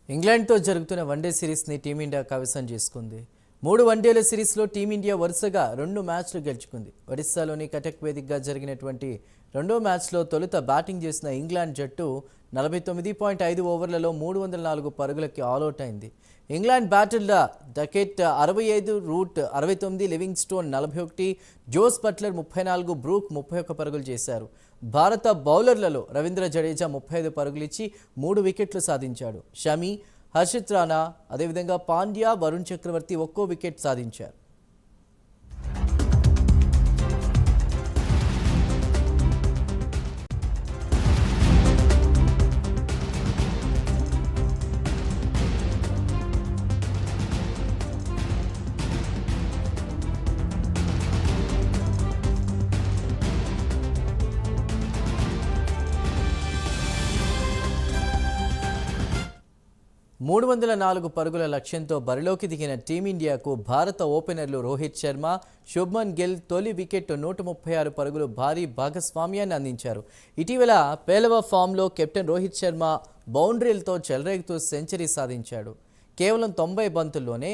ఇంగ్లాండ్తో జరుగుతున్న one day సిరీస్ని team India కైవసం చేసుకుంది. 3 వన్డేల సిరీస్లో టీమిండియా వరుసగా 2 మ్యాచ్లు గెలుచుకుంది. ఒడిశాలోని కటక్ వేదికగా జరిగినటువంటి రెండో మ్యాచ్లో తొలుత బ్యాటింగ్ చేసిన ఇంగ్లాండ్ జట్టు 49.5 ఓవర్లలో 304 పరుగులకి ఆల్అవుట్ అయింది. ఇంగ్లాండ్ బ్యాటర్ల Duckett 65, Root 69, Livingstone 41, Jos Buttler 34, Brook 31 పరుగులు చేశారు. భారత బౌలర్లలో రవీంద్ర జడేజా 35 పరుగులిచ్చి 3 వికెట్లు సాధించాడు. షమి, హర్షిత్ రాణా, అదేవిధంగా పాండ్యా, వరుణ్ చక్రవర్తి ఒక్కో వికెట్ సాధించారు. మూడు 304 పరుగుల లక్ష్యంతో బరిలోకి దిగిన టీమిండియాకు భారత ఓపెనర్లు రోహిత్ శర్మ, శుభ్మన్ గిల్ తొలి వికెట్ 136 పరుగులు భారీ భాగస్వామ్యాన్ని అందించారు. ఇటీవల పేలవ ఫామ్లో కెప్టెన్ రోహిత్ శర్మ బౌండరీలతో చెలరేగుతూ సెంచరీ సాధించాడు. కేవలం 90 బంతుల్లోనే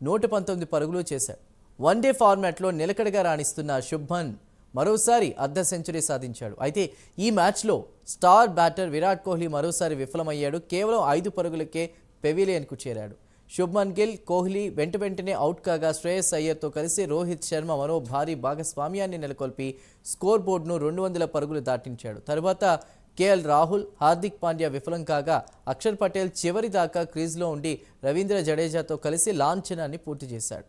119 పరుగులు చేశాడు. వన్డే ఫార్మాట్లో నిలకడగా రాణిస్తున్న శుభ్మన్ మరోసారి అర్ధ సెంచరీ సాధించాడు. అయితే ఈ మ్యాచ్లో స్టార్ బ్యాటర్ విరాట్ కోహ్లీ మరోసారి విఫలమయ్యాడు. కేవలం 5 పరుగులకే పెవిలియన్కు చేరాడు. శుభ్మన్ గిల్, కోహ్లీ వెంటనే అవుట్ కాగా శ్రేయస్ అయ్యర్తో కలిసి రోహిత్ శర్మ మరో భారీ భాగస్వామ్యాన్ని నెలకొల్పి స్కోర్ బోర్డును 200 పరుగులు దాటించాడు. తరువాత కేఎల్ రాహుల్, హార్దిక్ పాండ్యా విఫలం కాగా అక్షర్ పటేల్ చివరి దాకా క్రీజ్లో ఉండి రవీంద్ర జడేజాతో కలిసి లాంఛనాన్ని పూర్తి చేశాడు.